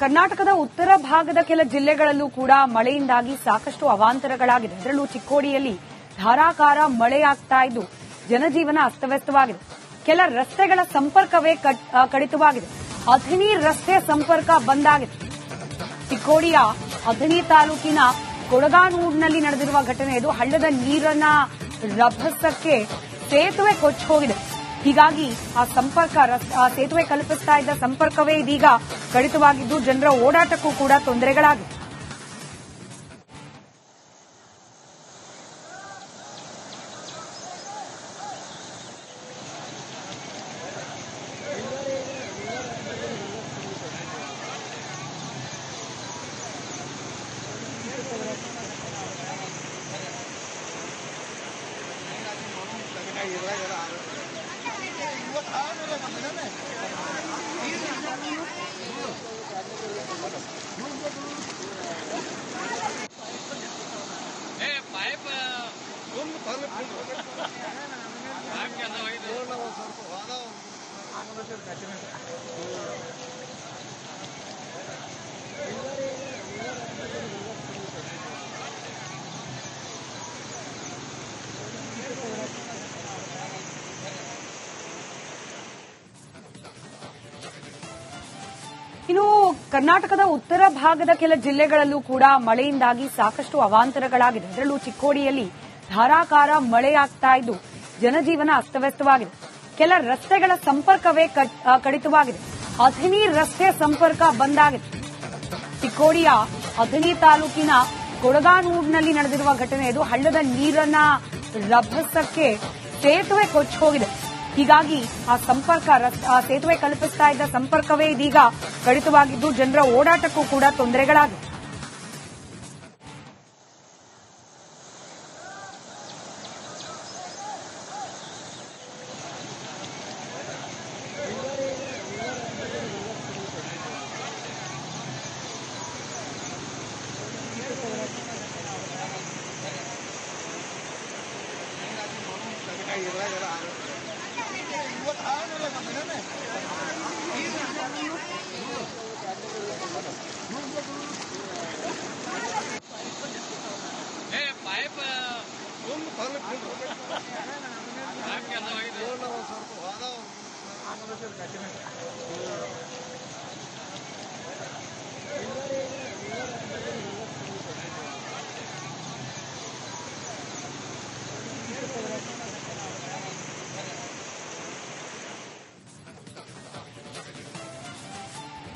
ಕರ್ನಾಟಕದ ಉತ್ತರ ಭಾಗದ ಕೆಲ ಜಿಲ್ಲೆಗಳಲ್ಲೂ ಕೂಡ ಮಳೆಯಿಂದಾಗಿ ಸಾಕಷ್ಟು ಅವಾಂತರಗಳಾಗಿದೆ. ಅದರಲ್ಲೂ ಚಿಕ್ಕೋಡಿಯಲ್ಲಿ ಧಾರಾಕಾರ ಮಳೆಯಾಗ್ತಾ ಇದ್ದು ಜನಜೀವನ ಅಸ್ತವ್ಯಸ್ತವಾಗಿದೆ. ಕೆಲ ರಸ್ತೆಗಳ ಸಂಪರ್ಕವೇ ಕಡಿತವಾಗಿದೆ. ಅಥಣಿ ರಸ್ತೆ ಸಂಪರ್ಕ ಬಂದ್ ಆಗಿದೆ. ಚಿಕ್ಕೋಡಿಯ ಅಥಣಿ ತಾಲೂಕಿನ ಕೊಡಗಾನೂರಿನಲ್ಲಿ ನಡೆದಿರುವ ಘಟನೆ ಇದು. ಹಳ್ಳದ ನೀರನ್ನ ರಭಸಕ್ಕೆ ಸೇತುವೆ ಕೊಚ್ಚಿ ಹೋಗಿದೆ. ಹೀಗಾಗಿ ಆ ಸೇತುವೆ ಕಲ್ಪಿಸ್ತಾ ಇದ್ದ ಸಂಪರ್ಕವೇ ಇದೀಗ ಕಡಿತವಾಗಿದ್ದು ಜನರ ಓಡಾಟಕ್ಕೂ ಕೂಡ ತೊಂದರೆಗಳಾಗಿವೆ. ಇನ್ನು ಕರ್ನಾಟಕದ ಉತ್ತರ ಭಾಗದ ಕೆಲ ಜಿಲ್ಲೆಗಳಲ್ಲೂ ಕೂಡ ಮಳೆಯಿಂದಾಗಿ ಸಾಕಷ್ಟು ಅವಾಂತರಗಳಾಗಿದೆ. ಅದರಲ್ಲೂ ಚಿಕ್ಕೋಡಿಯಲ್ಲಿ ಧಾರಾಕಾರ ಮಳೆಯಾಗ್ತಾ ಇದ್ದು ಜನಜೀವನ ಅಸ್ತವ್ಯಸ್ತವಾಗಿದೆ. ಕೆಲ ರಸ್ತೆಗಳ ಸಂಪರ್ಕವೇ ಕಡಿತವಾಗಿದೆ. ಅಥಣಿ ರಸ್ತೆ ಸಂಪರ್ಕ ಬಂದ್ ಆಗಿದೆ. ಚಿಕ್ಕೋಡಿಯ ಅಥಣಿ ತಾಲೂಕಿನ ಕೊಡಗಾನೂರಿನಲ್ಲಿ ನಡೆದಿರುವ ಘಟನೆ ಇದು. ಹಳ್ಳದ ನೀರನ್ನ ರಭಸಕ್ಕೆ ಸೇತುವೆ ಕೊಚ್ಚಿ ಹೋಗಿದೆ. ಹೀಗಾಗಿ ಆ ಸೇತುವೆ ಕಲ್ಪಿಸ್ತಾ ಇದ್ದ ಸಂಪರ್ಕವೇ ಇದೀಗ ಕಡಿತವಾಗಿದ್ದು ಜನರ ಓಡಾಟಕ್ಕೂ ಕೂಡ ತೊಂದರೆಗಳಾಗಿವೆ.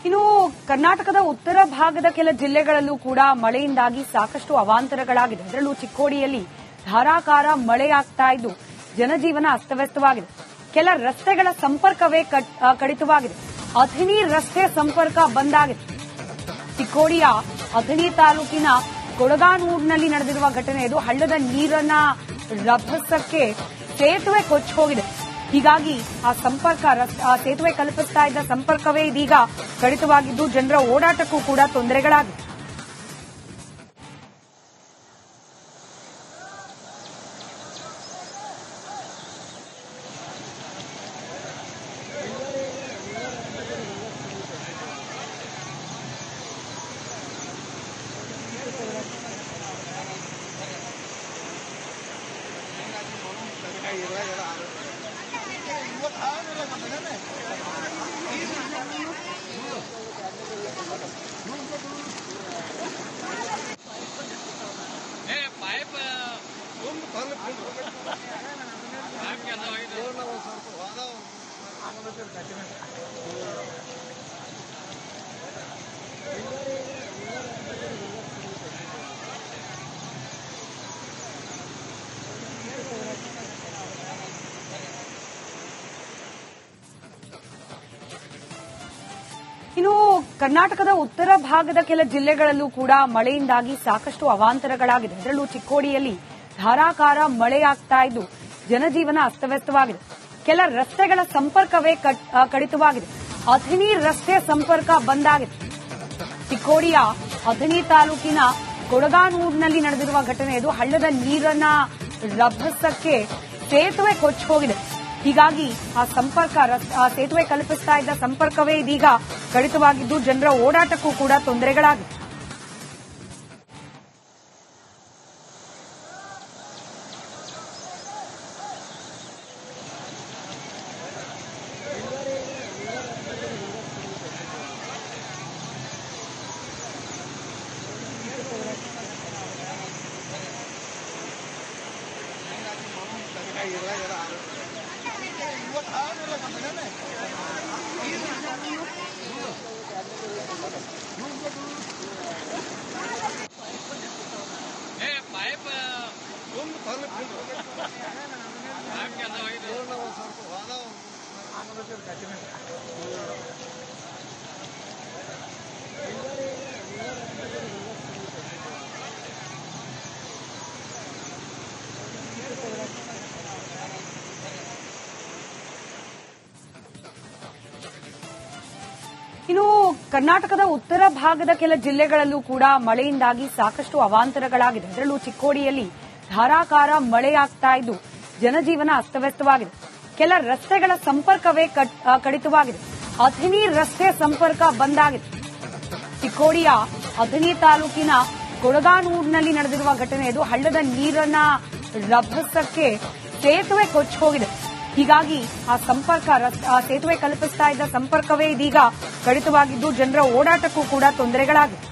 ಇನ್ನು ಕರ್ನಾಟಕದ ಉತ್ತರ ಭಾಗದ ಕೆಲ ಜಿಲ್ಲೆಗಳಲ್ಲೂ ಕೂಡ ಮಳೆಯಿಂದಾಗಿ ಸಾಕಷ್ಟು ಅವಾಂತರಗಳಾಗಿದೆ. ಅದರಲ್ಲೂ ಚಿಕ್ಕೋಡಿಯಲ್ಲಿ ಧಾರಾಕಾರ ಮಳೆಯಾಗ್ತಾ ಇದ್ದು ಜನಜೀವನ ಅಸ್ತವ್ಯಸ್ತವಾಗಿದೆ. ಕೆಲ ರಸ್ತೆಗಳ ಸಂಪರ್ಕವೇ ಕಡಿತವಾಗಿದೆ. ಅಥಣಿ ರಸ್ತೆ ಸಂಪರ್ಕ ಬಂದ್ ಆಗಿದೆ. ಚಿಕ್ಕೋಡಿಯ ಅಥಣಿ ತಾಲೂಕಿನ ಕೊಡಗಾನೂರಿನಲ್ಲಿ ನಡೆದಿರುವ ಘಟನೆ ಇದು. ಹಳ್ಳದ ನೀರನ್ನ ರಭಸಕ್ಕೆ ಸೇತುವೆ ಕೊಚ್ಚಿ ಹೋಗಿದೆ. ಹೀಗಾಗಿ ಆ ಸೇತುವೆ ಕಲ್ಪಿಸ್ತಾ ಇದ್ದ ಸಂಪರ್ಕವೇ ಇದೀಗ ಕಡಿತವಾಗಿದ್ದು ಜನರ ಓಡಾಟಕ್ಕೂ ಕೂಡ ತೊಂದರೆಗಳಾಗಿವೆ. ಇನ್ನು ಕರ್ನಾಟಕದ ಉತ್ತರ ಭಾಗದ ಕೆಲ ಜಿಲ್ಲೆಗಳಲ್ಲೂ ಕೂಡ ಮಳೆಯಿಂದಾಗಿ ಸಾಕಷ್ಟು ಅವಾಂತರಗಳಾಗಿದೆ. ಅದರಲ್ಲೂ ಚಿಕ್ಕೋಡಿಯಲ್ಲಿ ಧಾರಾಕಾರ ಮಳೆಯಾಗ್ತಾ ಇದ್ದು ಜನಜೀವನ ಅಸ್ತವ್ಯಸ್ತವಾಗಿದೆ. ಕೆಲ ರಸ್ತೆಗಳ ಸಂಪರ್ಕವೇ ಕಡಿತವಾಗಿದೆ. ಅಥಣಿ ರಸ್ತೆ ಸಂಪರ್ಕ ಬಂದ್ ಆಗಿದೆ. ಚಿಕ್ಕೋಡಿಯ ಅಥಣಿ ತಾಲೂಕಿನ ಕೊಡಗಾನೂರಿನಲ್ಲಿ ನಡೆದಿರುವ ಘಟನೆ ಇದು. ಹಳ್ಳದ ನೀರನ್ನ ರಭಸಕ್ಕೆ ಸೇತುವೆ ಕೊಚ್ಚಿ ಹೋಗಿದೆ. ಹೀಗಾಗಿ ಆ ಸೇತುವೆ ಕಲ್ಪಿಸ್ತಾ ಇದ್ದ ಸಂಪರ್ಕವೇ ಇದೀಗ ಕಡಿತವಾಗಿದ್ದು ಜನರ ಓಡಾಟಕ್ಕೂ ಕೂಡ ತೊಂದರೆಗಳಾಗಿವೆ. ಇನ್ನು ಕರ್ನಾಟಕದ ಉತ್ತರ ಭಾಗದ ಕೆಲ ಜಿಲ್ಲೆಗಳಲ್ಲೂ ಕೂಡ ಮಳೆಯಿಂದಾಗಿ ಸಾಕಷ್ಟು ಅವಾಂತರಗಳಾಗಿದೆ. ಅದರಲ್ಲೂ ಚಿಕ್ಕೋಡಿಯಲ್ಲಿ ಧಾರಾಕಾರ ಮಳೆಯಾಗ್ತಾ ಇದ್ದು ಜನಜೀವನ ಅಸ್ತವ್ಯಸ್ತವಾಗಿದೆ. ಕೆಲ ರಸ್ತೆಗಳ ಸಂಪರ್ಕವೇ ಕಡಿತವಾಗಿದೆ. ಅಥಣಿ ರಸ್ತೆ ಸಂಪರ್ಕ ಬಂದ್ ಆಗಿದೆ. ಚಿಕ್ಕೋಡಿಯ ಅಥಣಿ ತಾಲೂಕಿನ ಕೊಡಗಾನೂರಿನಲ್ಲಿ ನಡೆದಿರುವ ಘಟನೆ ಇದು. ಹಳ್ಳದ ನೀರನ್ನ ರಭಸಕ್ಕೆ ಸೇತುವೆ ಕೊಚ್ಚಿ ಹೋಗಿದೆ. ಹೀಗಾಗಿ ಆ ಸೇತುವೆ ಕಲ್ಪಿಸ್ತಾ ಇದ್ದ ಸಂಪರ್ಕವೇ ಇದೀಗ ಕಡಿತವಾಗಿದ್ದು ಜನರ ಓಡಾಟಕ್ಕೂ ಕೂಡ ತೊಂದರೆಗಳಾಗಿವೆ.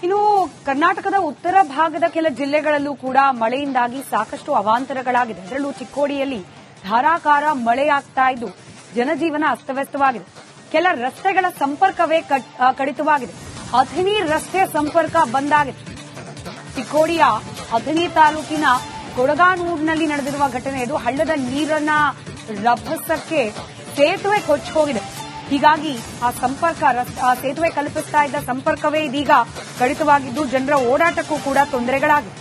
ಇನ್ನು ಕರ್ನಾಟಕದ ಉತ್ತರ ಭಾಗದ ಕೆಲ ಜಿಲ್ಲೆಗಳಲ್ಲೂ ಕೂಡ ಮಳೆಯಿಂದಾಗಿ ಸಾಕಷ್ಟು ಅವಾಂತರಗಳಾಗಿದೆ. ಅದರಲ್ಲೂ ಚಿಕ್ಕೋಡಿಯಲ್ಲಿ ಧಾರಾಕಾರ ಮಳೆಯಾಗ್ತಾ ಇದ್ದು ಜನಜೀವನ ಅಸ್ತವ್ಯಸ್ತವಾಗಿದೆ. ಕೆಲ ರಸ್ತೆಗಳ ಸಂಪರ್ಕವೇ ಕಡಿತವಾಗಿದೆ. ಅಥಣಿ ರಸ್ತೆ ಸಂಪರ್ಕ ಬಂದ್ ಆಗಿದೆ. ಚಿಕ್ಕೋಡಿಯ ಅಥಣಿ ತಾಲೂಕಿನ ಕೊಡಗಾನೂರಿನಲ್ಲಿ ನಡೆದಿರುವ ಘಟನೆ ಇದು. ಹಳ್ಳದ ನೀರನ್ನ ರಭಸಕ್ಕೆ ಸೇತುವೆ ಕೊಚ್ಚಿ ಹೋಗಿದೆ. ಹೀಗಾಗಿ ಆ ಸೇತುವೆ ಕಲ್ಪಿಸ್ತಾ ಇದ್ದ ಸಂಪರ್ಕವೇ ಇದೀಗ ಕಡಿತವಾಗಿದ್ದು ಜನರ ಓಡಾಟಕ್ಕೂ ಕೂಡ ತೊಂದರೆಗಳಾಗಿವೆ.